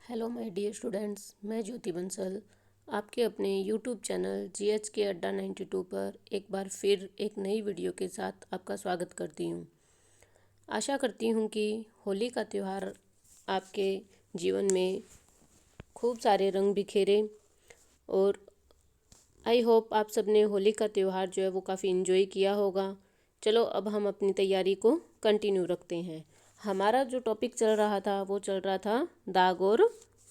Hello my dear students, मैं ज्योति बंसल आपके अपने यूट्यूब चैनल जीएच के अड्डा 92 पर एक बार फिर एक नई वीडियो के साथ आपका स्वागत करती हूँ। आशा करती हूँ कि होली का त्यौहार आपके जीवन में खूब सारे रंग बिखेरे और आई होप आप सबने होली का त्यौहार जो है वो काफ़ी इन्जॉय किया होगा। चलो अब हम अपनी तैयारी को कंटिन्यू रखते हैं। हमारा जो टॉपिक चल रहा था वो चल रहा था दाग और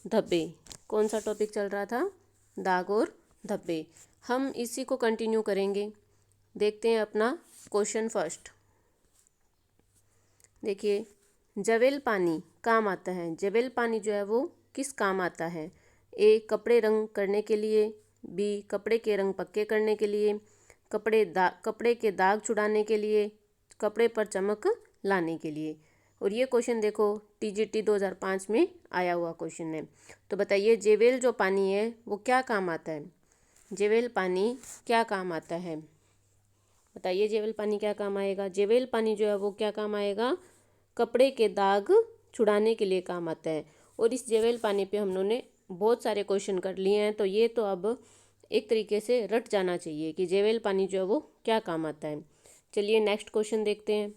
धब्बे। कौन सा टॉपिक चल रहा था? दाग और धब्बे। हम इसी को कंटिन्यू करेंगे। देखते हैं अपना क्वेश्चन फर्स्ट। देखिए, जवेल पानी काम आता है। जवेल पानी जो है वो किस काम आता है? ए, कपड़े रंग करने के लिए। बी, कपड़े के रंग पक्के करने के लिए। कपड़े के दाग छुड़ाने के लिए। कपड़े पर चमक लाने के लिए। और ये क्वेश्चन देखो टीजीटी 2005 में आया हुआ क्वेश्चन है। तो बताइए, जेवेल जो पानी है वो क्या काम आता है? जेवेल पानी क्या काम आता है? बताइए, जेवेल पानी क्या काम आएगा? जेवेल पानी जो है वो क्या काम आएगा? कपड़े के दाग छुड़ाने के लिए काम आता है। और इस जेवेल पानी पे हम लोगों ने बहुत सारे क्वेश्चन कर लिए हैं, तो ये तो अब एक तरीके से रट जाना चाहिए कि जेवेल पानी जो है वो क्या काम आता है। चलिए नेक्स्ट क्वेश्चन देखते हैं।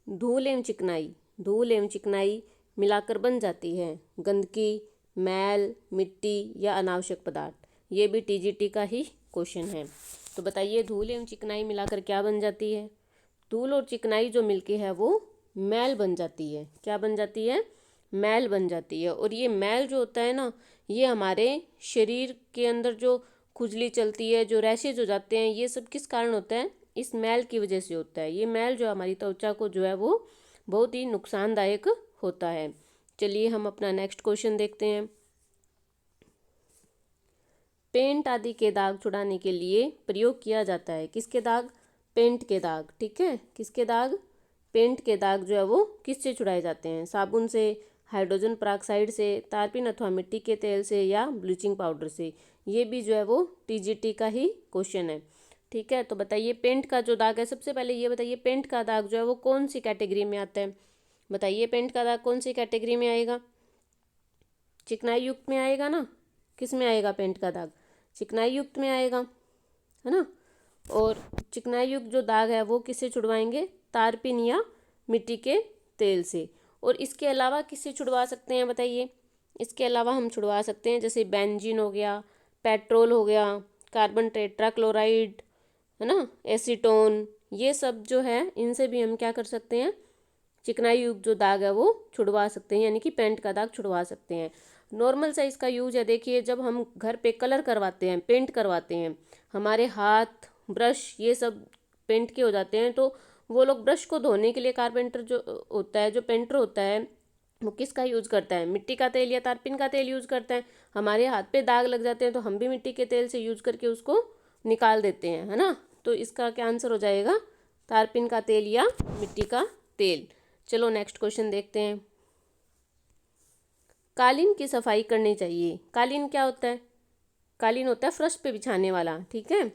धूल एवं चिकनाई। धूल एवं चिकनाई मिलाकर बन जाती है गंदगी, मैल, मिट्टी या अनावश्यक पदार्थ। ये भी टीजीटी का ही क्वेश्चन है। तो बताइए, धूल एवं चिकनाई मिलाकर क्या बन जाती है? धूल और चिकनाई जो मिलके है वो मैल बन जाती है। क्या बन जाती है? मैल बन जाती है। और ये मैल जो होता है ना, ये हमारे शरीर के अंदर जो खुजली चलती है, जो रैशेज हो जाते हैं, ये सब किस कारण होता है? इस मैल की वजह से होता है। ये मैल जो हमारी त्वचा को जो है वो बहुत ही नुकसानदायक होता है। चलिए हम अपना नेक्स्ट क्वेश्चन देखते हैं। पेंट आदि के दाग छुड़ाने के लिए प्रयोग किया जाता है। किसके दाग? पेंट के दाग। ठीक है, किसके दाग? पेंट के दाग जो है वो किससे छुड़ाए जाते हैं? साबुन से, हाइड्रोजन पेरोक्साइड से, तारपीन अथवा मिट्टी के तेल से या ब्लीचिंग पाउडर से। ये भी जो है वो टीजीटी का ही क्वेश्चन है। ठीक है, तो बताइए, पेंट का जो दाग है, सबसे पहले ये बताइए, पेंट का दाग जो है वो कौन सी कैटेगरी में आता है? बताइए, पेंट का दाग कौन सी कैटेगरी में आएगा? चिकनाई युक्त में आएगा ना? किस में आएगा पेंट का दाग? चिकनाई युक्त में आएगा, है ना। और चिकनाई युक्त जो दाग है वो किससे छुड़वाएंगे? तारपीन या मिट्टी के तेल से। और इसके अलावा किससे छुड़वा सकते हैं बताइए? इसके अलावा हम छुड़वा सकते हैं जैसे बेंजीन हो गया, पेट्रोल हो गया, कार्बन टेट्राक्लोराइड, है ना, एसीटोन। ये सब जो है इनसे भी हम क्या कर सकते हैं? चिकनाई युक्त जो दाग है वो छुड़वा सकते हैं, यानी कि पेंट का दाग छुड़वा सकते हैं। नॉर्मल सा इसका यूज है। देखिए, जब हम घर पे कलर करवाते हैं, पेंट करवाते हैं, हमारे हाथ, ब्रश, ये सब पेंट के हो जाते हैं, तो वो लोग ब्रश को धोने के लिए कारपेंटर जो होता है, जो पेंटर होता है, वो किसका यूज करता है? मिट्टी का तेल या तारपीन का तेल यूज करता है। हमारे हाथ पे दाग लग जाते हैं तो हम भी मिट्टी के तेल से यूज करके उसको निकाल देते हैं, है ना। तो इसका क्या आंसर हो जाएगा? तारपीन का तेल या मिट्टी का तेल। चलो नेक्स्ट क्वेश्चन देखते हैं। कालीन की सफाई करनी चाहिए। कालीन क्या होता है? कालीन होता है फर्श पे बिछाने वाला। ठीक है,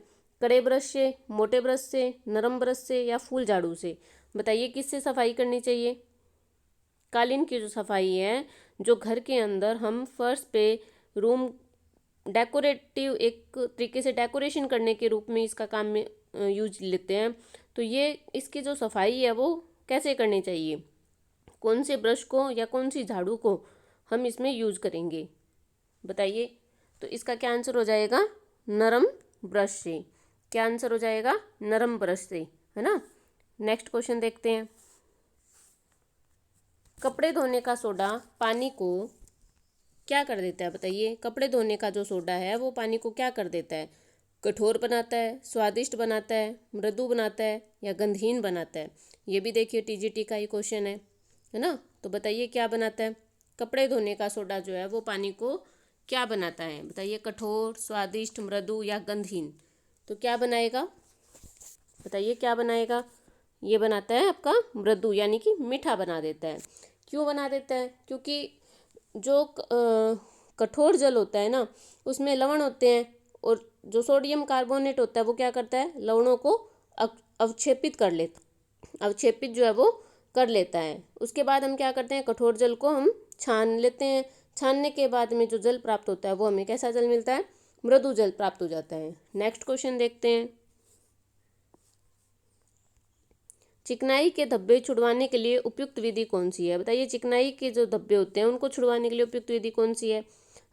कड़े ब्रश से, मोटे ब्रश से, नरम ब्रश से या फूल झाड़ू से। बताइए, किससे सफाई करनी चाहिए? कालीन की जो सफाई है, जो घर के अंदर हम फर्श पे रूम डेकोरेटिव, एक तरीके से डेकोरेशन करने के रूप में इसका काम में यूज लेते हैं, तो ये इसकी जो सफाई है वो कैसे करनी चाहिए? कौन से ब्रश को या कौन सी झाड़ू को हम इसमें यूज करेंगे? बताइए। तो इसका क्या आंसर हो जाएगा? नरम ब्रश से। क्या आंसर हो जाएगा? नरम ब्रश से, है ना। नेक्स्ट क्वेश्चन देखते हैं। कपड़े धोने का सोडा पानी को क्या कर देता है? बताइए, कपड़े धोने का जो सोडा है वो पानी को क्या कर देता है? कठोर बनाता है, स्वादिष्ट बनाता है, मृदु बनाता है या गंधहीन बनाता है? ये भी देखिए टीजीटी का ही क्वेश्चन है ना। तो बताइए, क्या बनाता है? कपड़े धोने का सोडा जो है वो पानी को क्या बनाता है? बताइए, कठोर, स्वादिष्ट, मृदु या गंधहीन। तो क्या बनाएगा? बताइए, क्या बनाएगा? ये बनाता है आपका मृदु, यानी कि मीठा बना देता है। क्यों बना देता है? क्योंकि जो कठोर जल होता है ना, उसमें लवण होते हैं, और जो सोडियम कार्बोनेट होता है वो क्या करता है? लवणों को अवक्षेपित कर लेता, अवक्षेपित जो है वो कर लेता है। उसके बाद हम क्या करते हैं, कठोर जल को हम छान लेते हैं। छानने के बाद में जो जल प्राप्त होता है वो हमें कैसा जल मिलता है, मृदु जल प्राप्त हो जाता है। नेक्स्ट क्वेश्चन देखते हैं। चिकनाई के धब्बे छुड़वाने के लिए उपयुक्त विधि कौन सी है? बताइए, चिकनाई के जो धब्बे होते हैं उनको छुड़वाने के लिए उपयुक्त विधि कौन सी है?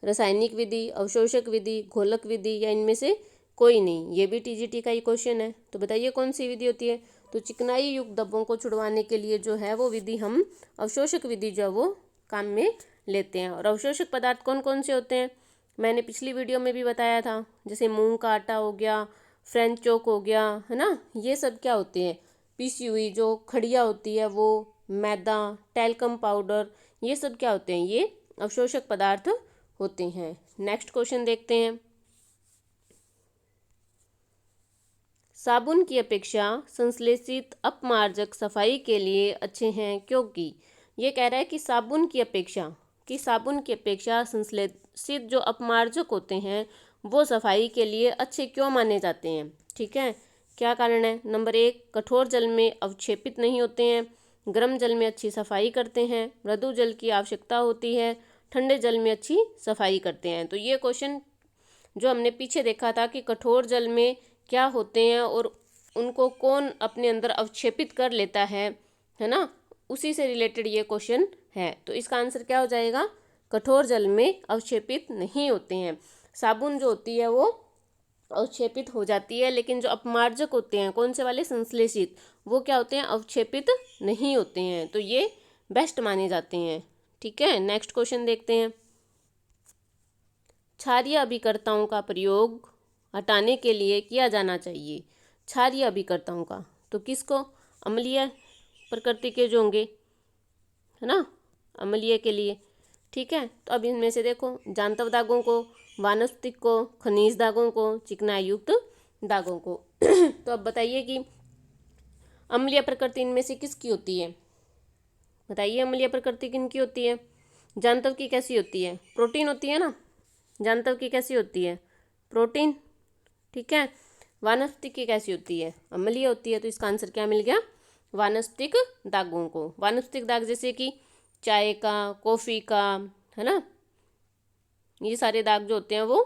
रासायनिक विधि, अवशोषक विधि, घोलक विधि, या इनमें से कोई नहीं? ये भी टीजीटी का ही क्वेश्चन है। तो बताइए कौन सी विधि होती है? तो चिकनाई युक्त धब्बों को छुड़वाने के लिए जो है वो विधि हम अवशोषक विधि जो है वो काम में लेते हैं। और अवशोषक पदार्थ कौन कौन से होते हैं? मैंने पिछली वीडियो में भी बताया था, जैसे मूंग का आटा हो गया, फ्रेंच चॉक हो गया, है ना, ये सब क्या होते हैं, पीसी हुई जो खड़िया होती है वो, मैदा, टैल्कम पाउडर, ये सब क्या होते हैं, ये अवशोषक पदार्थ होते हैं। नेक्स्ट क्वेश्चन देखते हैं। साबुन की अपेक्षा संश्लेषित अपमार्जक सफाई के लिए अच्छे हैं क्योंकि, ये कह रहा है कि साबुन की अपेक्षा संश्लेषित जो अपमार्जक होते हैं वो सफाई के लिए अच्छे क्यों माने जाते हैं? ठीक है, क्या कारण है? नंबर 1, कठोर जल में अवक्षेपित नहीं होते हैं, गर्म जल में अच्छी सफाई करते हैं, मृदु जल की आवश्यकता होती है, ठंडे जल में अच्छी सफाई करते हैं। तो ये क्वेश्चन जो हमने पीछे देखा था कि कठोर जल में क्या होते हैं और उनको कौन अपने अंदर अवक्षेपित कर लेता है ना, उसी से रिलेटेड ये क्वेश्चन है। तो इसका आंसर क्या हो जाएगा? कठोर जल में अवक्षेपित नहीं होते हैं। साबुन जो होती है वो अवक्षेपित हो जाती है, लेकिन जो अपमार्जक होते हैं, कौन से वाले, संश्लेषित, वो क्या होते हैं, अवक्षेपित नहीं होते हैं। तो ये बेस्ट माने जाते हैं। ठीक है, नेक्स्ट क्वेश्चन देखते हैं। क्षारीय अभिकर्ताओं का प्रयोग हटाने के लिए किया जाना चाहिए। क्षारीय अभिकर्ताओं का, तो किसको? अम्लीय प्रकृति के जो होंगे, है ना, अम्लीय के लिए। ठीक है, तो अब इनमें से देखो, जांतव दागों को, वानस्पतिक को, खनिज दागों को, चिकनाई युक्त दागों को। तो अब बताइए कि अम्लीय प्रकृति इनमें से किसकी होती है? बताइए, अम्लीय प्रकृति किनकी होती है? जांतव की कैसी होती है? प्रोटीन होती है ना। जांतव की कैसी होती है? प्रोटीन। ठीक है, वानस्पतिक की कैसी होती है? अम्लीय होती है। तो इसका आंसर क्या मिल गया? वानस्पतिक दागों को। वानस्पतिक दाग जैसे कि चाय का, कॉफ़ी का, है ना, ये सारे दाग जो होते हैं वो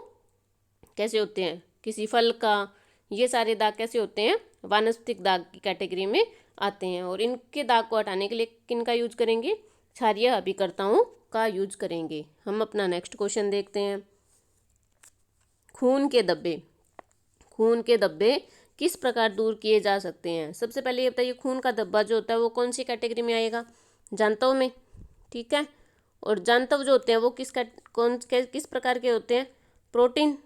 कैसे होते हैं? किसी फल का, ये सारे दाग कैसे होते हैं? वानस्पतिक दाग की कैटेगरी में आते हैं। और इनके दाग को हटाने के लिए किन का यूज करेंगे? क्षारीय अभिकर्ताओं का यूज करेंगे। हम अपना नेक्स्ट क्वेश्चन देखते हैं। खून के धब्बे किस प्रकार दूर किए जा सकते हैं? सबसे पहले ये बताइए, खून का धब्बा जो होता है वो कौन सी कैटेगरी में आएगा? जांतव में। ठीक है, और जांतव जो होते हैं वो किस प्रकार के होते हैं? प्रोटीन।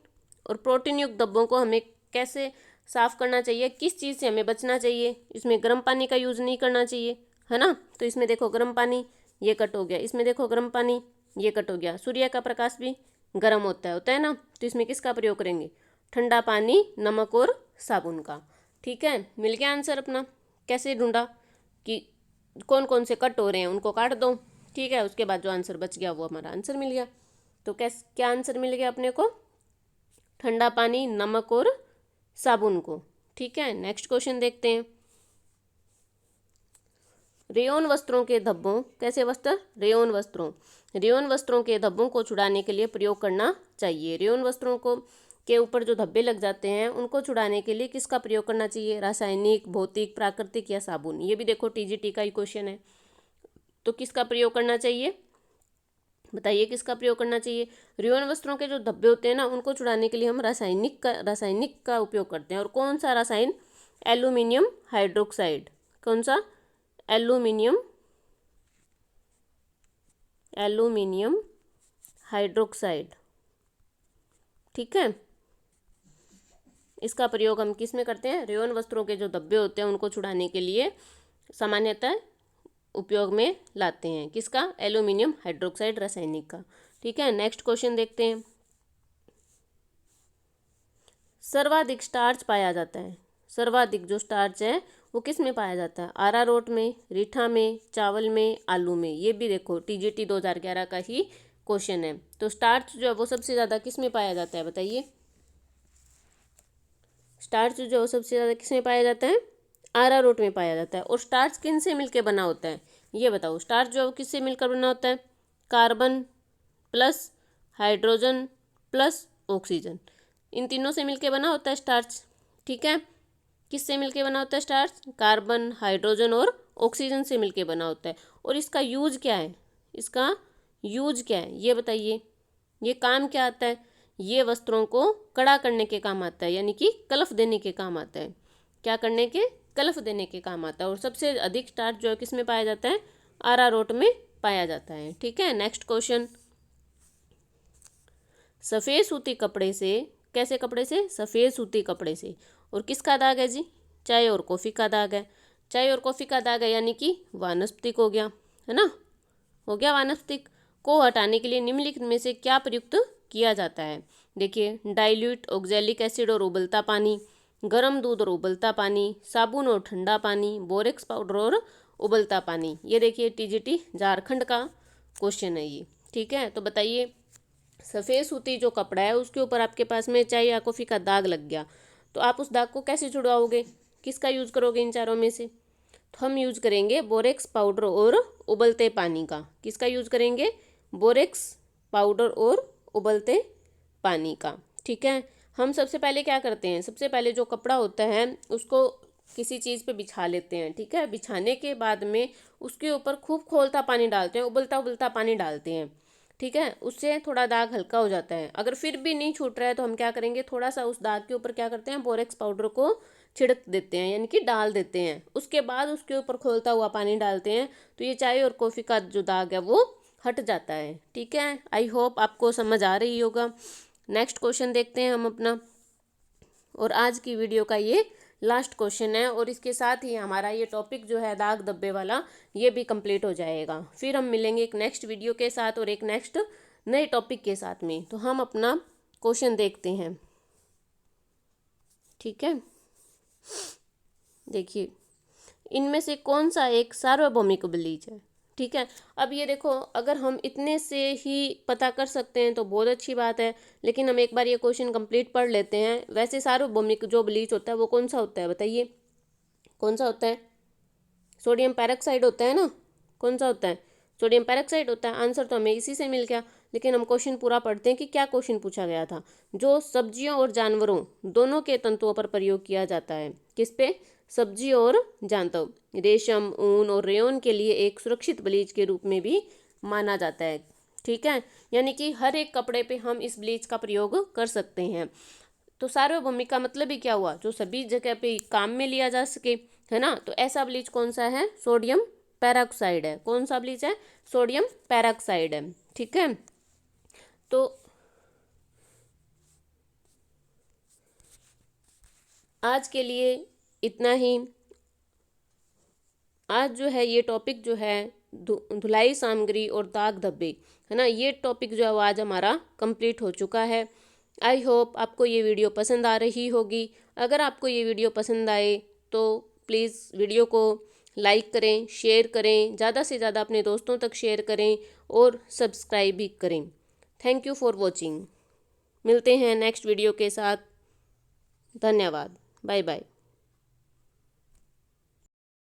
और प्रोटीन युक्त धब्बों को हमें कैसे साफ करना चाहिए? किस चीज़ से हमें बचना चाहिए? इसमें गर्म पानी का यूज़ नहीं करना चाहिए, है ना। तो इसमें देखो गर्म पानी, ये कट हो गया। इसमें देखो गर्म पानी, ये कट हो गया। सूर्य का प्रकाश भी गर्म होता है ना। तो इसमें किसका प्रयोग करेंगे? ठंडा पानी, नमक और साबुन का। ठीक है, मिल गया आंसर अपना। कैसे ढूंढा कि कौन कौन से कट हो रहे हैं, उनको काट दो। ठीक है, उसके बाद जो आंसर बच गया वो हमारा आंसर मिल गया। तो क्या आंसर मिल गया अपने को? ठंडा पानी, नमक और साबुन को। ठीक है, नेक्स्ट क्वेश्चन देखते हैं। रेयॉन वस्त्रों के धब्बों, कैसे वस्त्र? रेयॉन वस्त्रों के धब्बों को छुड़ाने के लिए प्रयोग करना चाहिए। रेयॉन वस्त्रों को के ऊपर जो धब्बे लग जाते हैं उनको छुड़ाने के लिए किसका प्रयोग करना चाहिए? रासायनिक, भौतिक, प्राकृतिक या साबुन? ये भी देखो टीजीटी का ही क्वेश्चन है। तो किसका प्रयोग करना चाहिए? बताइए, किसका प्रयोग करना चाहिए? रेयॉन वस्त्रों के जो धब्बे होते हैं ना, उनको छुड़ाने के लिए हम रासायनिक का उपयोग करते हैं। और कौन सा रासायन? Aluminium hydroxide. कौन सा? Aluminium hydroxide. ठीक है, इसका प्रयोग हम किस में करते हैं? रेयॉन वस्त्रों के जो धब्बे होते हैं उनको छुड़ाने के लिए सामान्यतः उपयोग में लाते हैं। किसका? एल्यूमिनियम हाइड्रोक्साइड रासायनिक का। ठीक है, नेक्स्ट क्वेश्चन देखते हैं। सर्वाधिक स्टार्च पाया जाता है। सर्वाधिक जो स्टार्च है वो किस में पाया जाता है? अरारोट में, रीठा में, चावल में, आलू में? ये भी देखो टीजीटी 2011 का ही क्वेश्चन है। तो स्टार्च जो है वो सबसे ज़्यादा किस में पाया जाता है? बताइए, स्टार्च जो है वो सबसे ज़्यादा किस में पाया जाता है? अरारोट में पाया जाता है। और स्टार्च किन से मिलकर बना होता है ये बताओ। स्टार्च जो है वो किससे मिलकर बना होता है? Carbon plus hydrogen plus oxygen, इन तीनों से मिलकर बना होता है स्टार्च। ठीक है, किससे मिलके बना होता है स्टार्च? कार्बन, हाइड्रोजन और ऑक्सीजन से मिलके बना होता है। और इसका यूज क्या है? इसका यूज क्या है ये बताइए। ये काम क्या आता है? ये वस्त्रों को कड़ा करने के काम आता है, यानी कि कलफ देने के काम आता है। क्या करने के? कलफ देने के काम आता है। और सबसे अधिक स्टार्च जो है किस में पाया जाता है? अरारोट में पाया जाता है। ठीक है, नेक्स्ट क्वेश्चन। सफ़ेद सूती कपड़े से, कैसे कपड़े से? सफ़ेद सूती कपड़े से। और किसका दाग है जी? चाय और कॉफ़ी का दाग है। चाय और कॉफ़ी का दाग है यानी कि वानस्पतिक हो गया, है ना, हो गया वानस्पतिक। को हटाने के लिए निम्नलिखित में से क्या प्रयुक्त किया जाता है? देखिए, डाइल्यूट ऑक्जेलिक एसिड और उबलता पानी, गर्म दूध और उबलता पानी, साबुन और ठंडा पानी, बोरेक्स पाउडर और उबलता पानी। ये देखिए टीजीटी झारखंड का क्वेश्चन है ये। ठीक है, तो बताइए, सफ़ेद सूती जो कपड़ा है उसके ऊपर आपके पास में चाय या कॉफ़ी का दाग लग गया, तो आप उस दाग को कैसे छुड़वाओगे? किसका यूज़ करोगे इन चारों में से? तो हम यूज़ करेंगे बोरेक्स पाउडर और उबलते पानी का। किसका यूज़ करेंगे? बोरेक्स पाउडर और उबलते पानी का। ठीक है, हम सबसे पहले क्या करते हैं? सबसे पहले जो कपड़ा होता है उसको किसी चीज़ पे बिछा लेते हैं। ठीक है, बिछाने के बाद में उसके ऊपर खूब खौलता पानी डालते हैं, उबलता उबलता पानी डालते हैं। ठीक है, उससे थोड़ा दाग हल्का हो जाता है। अगर फिर भी नहीं छूट रहा है तो हम क्या करेंगे? थोड़ा सा उस दाग के ऊपर क्या करते हैं? बोरेक्स पाउडर को छिड़क देते हैं, यानी कि डाल देते हैं। उसके बाद उसके ऊपर खौलता हुआ पानी डालते हैं, तो ये चाय और कॉफ़ी का जो दाग है वो हट जाता है। ठीक है, आई होप आपको समझ आ रही होगा। नेक्स्ट क्वेश्चन देखते हैं हम अपना, और आज की वीडियो का ये लास्ट क्वेश्चन है। और इसके साथ ही हमारा ये टॉपिक जो है दाग धब्बे वाला, ये भी कंप्लीट हो जाएगा। फिर हम मिलेंगे एक नेक्स्ट वीडियो के साथ और एक नेक्स्ट नए टॉपिक के साथ में। तो हम अपना क्वेश्चन देखते हैं। ठीक है, देखिए, इनमें से कौन सा एक सार्वभौमिक ब्लीच है? ठीक है, अब ये देखो, अगर हम इतने से ही पता कर सकते हैं तो बहुत अच्छी बात है, लेकिन हम एक बार ये क्वेश्चन कंप्लीट पढ़ लेते हैं। वैसे सार्वभौमिक जो ब्लीच होता है वो कौन सा होता है बताइए? कौन सा होता है? सोडियम पेरोक्साइड होता है ना। कौन सा होता है? सोडियम पेरोक्साइड होता है। आंसर तो हमें इसी से मिल गया। लेकिन हम क्वेश्चन पूरा पढ़ते हैं कि क्या क्वेश्चन पूछा गया था। जो सब्जियों और जानवरों दोनों के तंतुओं पर प्रयोग किया जाता है। किस पे? सब्जी और जानवर। रेशम, ऊन और रेयन के लिए एक सुरक्षित ब्लीच के रूप में भी माना जाता है। ठीक है, यानी कि हर एक कपड़े पे हम इस ब्लीच का प्रयोग कर सकते हैं। तो सार्वभौमिक का मतलब ही क्या हुआ? जो सभी जगह पे काम में लिया जा सके, है ना। तो ऐसा ब्लीच कौन सा है? सोडियम पेरोक्साइड है। कौन सा ब्लीच है? सोडियम पेरोक्साइड है। ठीक है, तो आज के लिए इतना ही। आज जो है ये टॉपिक जो है धुलाई सामग्री और दाग धब्बे, है ना, ये टॉपिक जो है वो आज हमारा कंप्लीट हो चुका है। आई होप आपको ये वीडियो पसंद आ रही होगी। अगर आपको ये वीडियो पसंद आए तो प्लीज़ वीडियो को लाइक करें, शेयर करें, ज़्यादा से ज़्यादा अपने दोस्तों तक शेयर करें और सब्सक्राइब भी करें। Thank you for watching. मिलते हैं नेक्स्ट वीडियो के साथ। धन्यवाद। Bye bye.